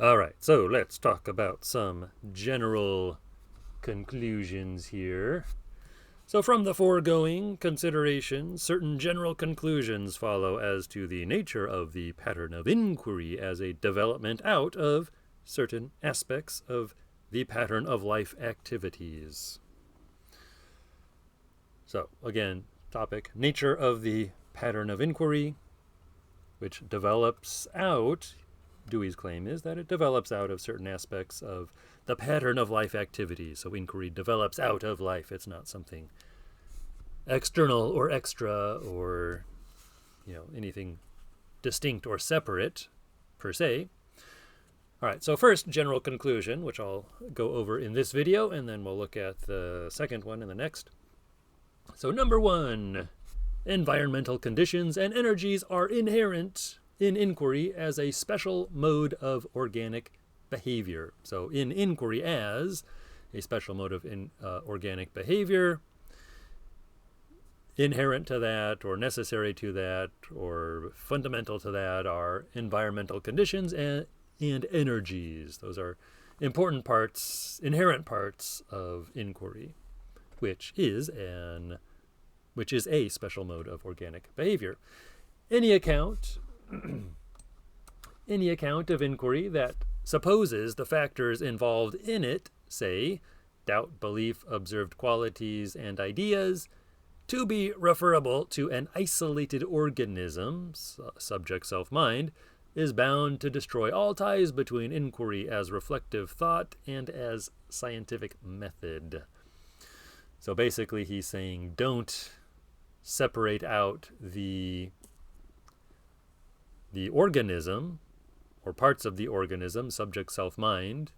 All right, so let's talk about some general conclusions here. So, from the foregoing considerations, certain general conclusions follow as to the nature of the pattern of inquiry as a development out of certain aspects of the pattern of life activities. So, again, topic nature of the pattern of inquiry, which develops out. Dewey's claim is that it develops out of certain aspects of the pattern of life activities. So inquiry develops out of life. It's not something external or extra or anything distinct or separate per se. All right, so first general conclusion, which I'll go over in this video, and then we'll look at the second one in the next. So number one, environmental conditions and energies are inherent in inquiry as a special mode of organic behavior. So in inquiry as a special mode of organic behavior, inherent to that or necessary to that or fundamental to that are environmental conditions and energies. Those are important parts, inherent parts of inquiry, which is a special mode of organic behavior. Any account of inquiry that supposes the factors involved in it, say, doubt, belief, observed qualities, and ideas, to be referable to an isolated organism, subject self-mind, is bound to destroy all ties between inquiry as reflective thought and as scientific method. So basically he's saying don't separate out the organism or parts of the organism, subject self-mind.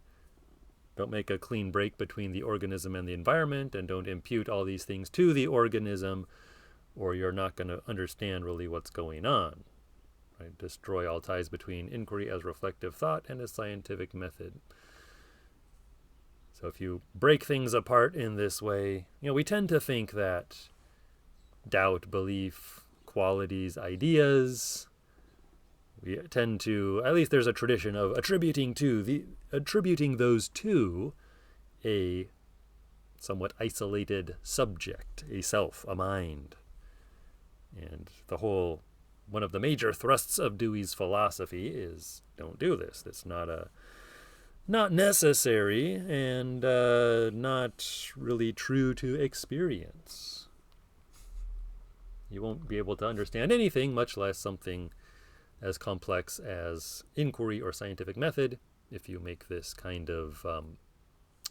Don't make a clean break between the organism and the environment, and don't impute all these things to the organism, or you're not going to understand really what's going on. Right? Destroy all ties between inquiry as reflective thought and a scientific method. So if you break things apart in this way, we tend to think that doubt, belief, qualities, ideas, we tend to, at least there's a tradition of attributing those to a somewhat isolated subject, a self, a mind. And one of the major thrusts of Dewey's philosophy is don't do this. It's not necessary and not really true to experience. You won't be able to understand anything, much less something as complex as inquiry or scientific method, if you make this kind of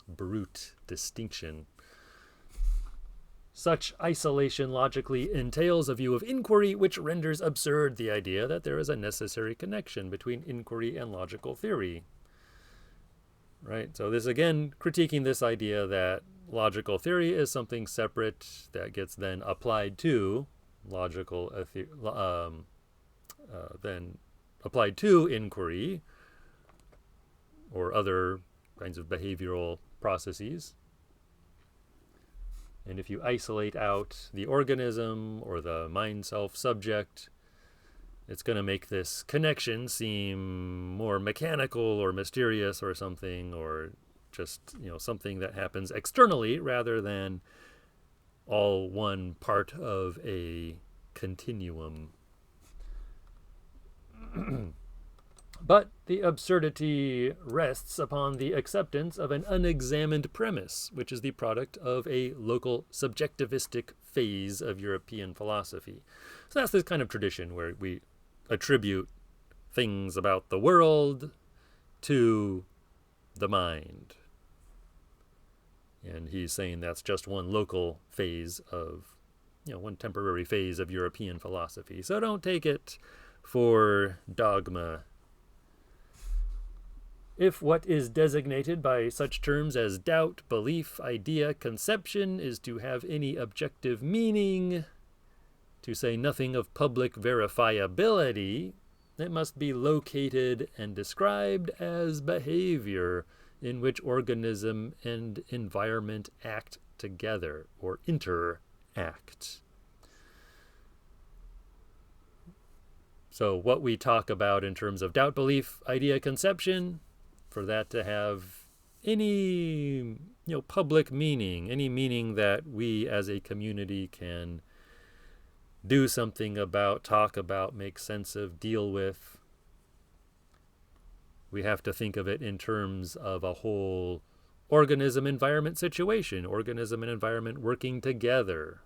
brute distinction. Such isolation logically entails a view of inquiry which renders absurd the idea that there is a necessary connection between inquiry and logical theory. Right? So this again critiquing this idea that logical theory is something separate that gets then applied to then applied to inquiry or other kinds of behavioral processes. And if you isolate out the organism or the mind-self subject, it's going to make this connection seem more mechanical or mysterious or something, or just something that happens externally rather than all one part of a continuum. But the absurdity rests upon the acceptance of an unexamined premise, which is the product of a local subjectivistic phase of European philosophy. So that's this kind of tradition where we attribute things about the world to the mind. And he's saying that's just one local phase of, one temporary phase of European philosophy. So don't take it for dogma. If what is designated by such terms as doubt, belief, idea, conception is to have any objective meaning, to say nothing of public verifiability, it must be located and described as behavior in which organism and environment act together or interact. So what we talk about in terms of doubt, belief, idea, conception for that to have any public meaning, any meaning that we as a community can do something about, talk about, make sense of, deal with, we have to think of it in terms of a whole organism environment situation, organism and environment working together,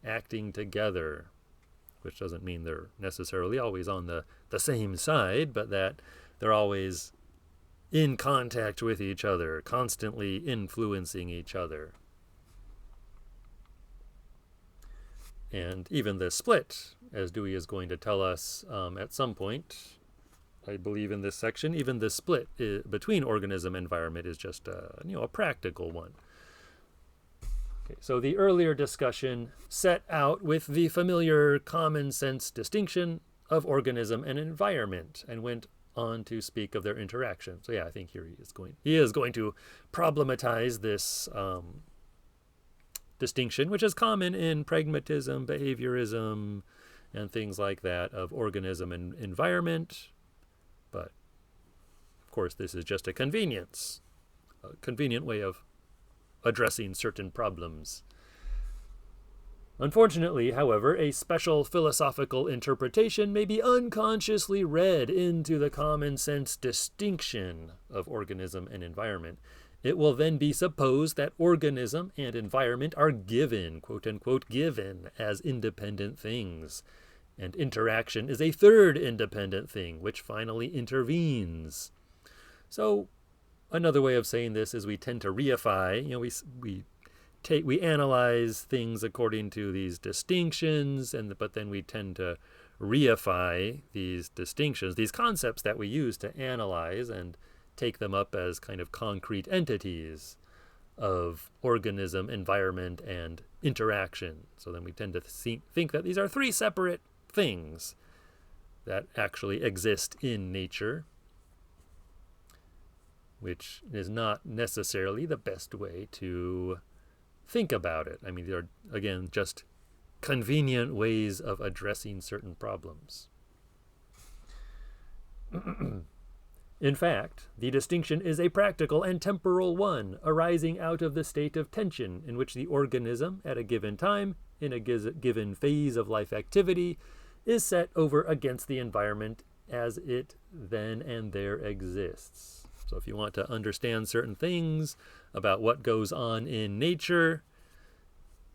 acting together, which doesn't mean they're necessarily always on the same side, but that they're always in contact with each other, constantly influencing each other. And even the split, as Dewey is going to tell us at some point, I believe in this section, even the split between organism and environment is just a practical one. Okay, so the earlier discussion set out with the familiar common sense distinction of organism and environment and went on to speak of their interaction. So yeah, I think here he is going to problematize this distinction, which is common in pragmatism, behaviorism, and things like that, of organism and environment. But of course, this is just a convenient way of addressing certain problems. Unfortunately, however, a special philosophical interpretation may be unconsciously read into the common sense distinction of organism and environment. It will then be supposed that organism and environment are given, quote unquote, given as independent things, and interaction is a third independent thing, which finally intervenes. So, another way of saying this is we tend to reify, we analyze things according to these distinctions, but then we tend to reify these distinctions, these concepts that we use to analyze, and take them up as kind of concrete entities of organism, environment, and interaction. So then we tend to think that these are three separate things that actually exist in nature, which is not necessarily the best way to think about it. I mean, they're, again, just convenient ways of addressing certain problems. In fact, the distinction is a practical and temporal one, arising out of the state of tension in which the organism, at a given time, in a given phase of life activity, is set over against the environment as it then and there exists. So if you want to understand certain things about what goes on in nature,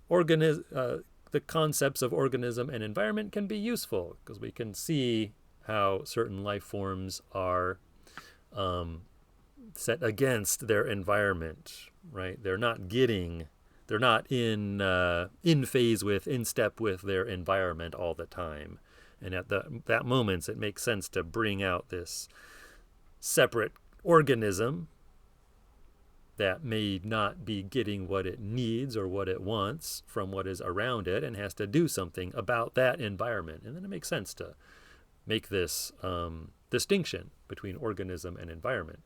the concepts of organism and environment can be useful, because we can see how certain life forms are set against their environment, right? They're not in phase with, in step with their environment all the time. And at that moments, it makes sense to bring out this separate organism that may not be getting what it needs or what it wants from what is around it, and has to do something about that environment. And then it makes sense to make this distinction between organism and environment.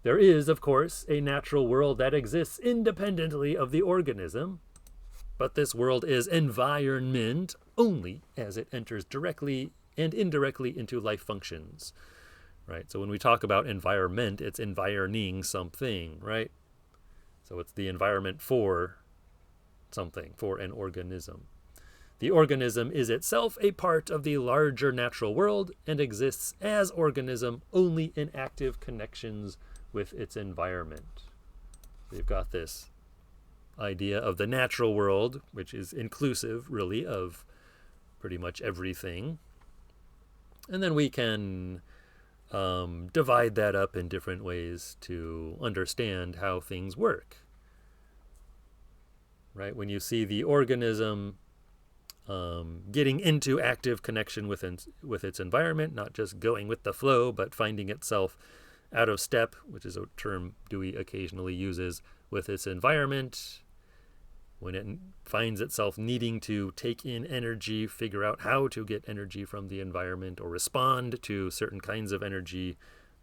There is, of course, a natural world that exists independently of the organism, but this world is environment only as it enters directly and indirectly into life functions, right? So when we talk about environment, it's environing something, right? So it's the environment for something, for an organism. The organism is itself a part of the larger natural world and exists as organism only in active connections with its environment. We've got this idea of the natural world, which is inclusive, really, of pretty much everything. And then we can divide that up in different ways to understand how things work. Right? When you see the organism getting into active connection with its environment, not just going with the flow, but finding itself out of step, which is a term Dewey occasionally uses, with its environment, when it finds itself needing to take in energy, figure out how to get energy from the environment, or respond to certain kinds of energy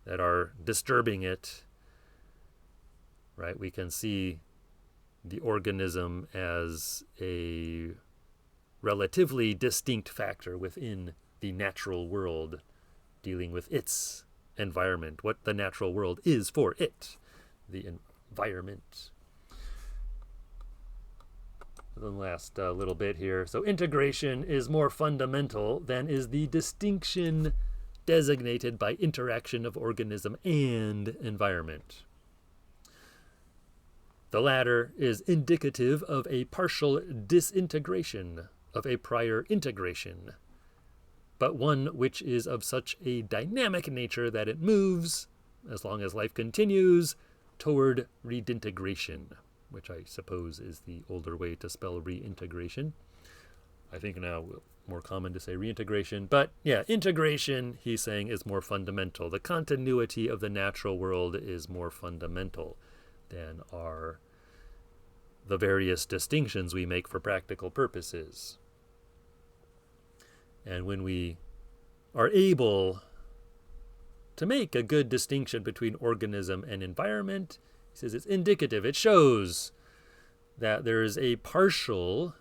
that are disturbing it, right? We can see the organism as a relatively distinct factor within the natural world, dealing with its environment, what the natural world is for it, the environment. The last little bit here. So integration is more fundamental than is the distinction designated by interaction of organism and environment. The latter is indicative of a partial disintegration of a prior integration, but one which is of such a dynamic nature that it moves, as long as life continues, toward redintegration, which I suppose is the older way to spell reintegration. I think now more common to say reintegration, but yeah, integration, he's saying, is more fundamental. The continuity of the natural world is more fundamental than are the various distinctions we make for practical purposes. And when we are able to make a good distinction between organism and environment, he says it's indicative. It shows that there is a partial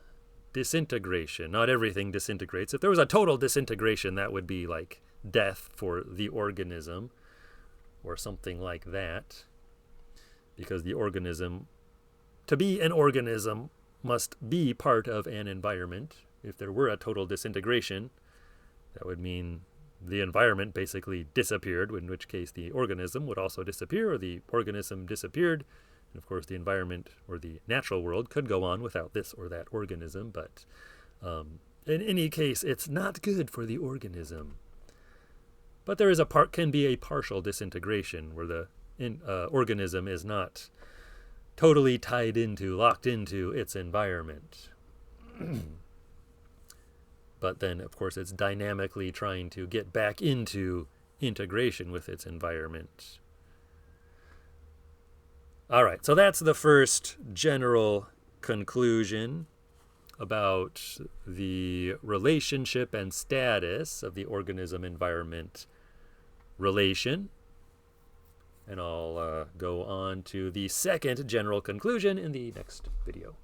disintegration. Not everything disintegrates. If there was a total disintegration, that would be like death for the organism or something like that. Because the organism, to be an organism, must be part of an environment. If there were a total disintegration, that would mean the environment basically disappeared, in which case the organism would also disappear, or the organism disappeared. And of course, the environment or the natural world could go on without this or that organism. But in any case, it's not good for the organism. But there is can be a partial disintegration where the organism is not totally locked into its environment. But then, of course, it's dynamically trying to get back into integration with its environment. All right, so that's the first general conclusion about the relationship and status of the organism-environment relation. And I'll go on to the second general conclusion in the next video.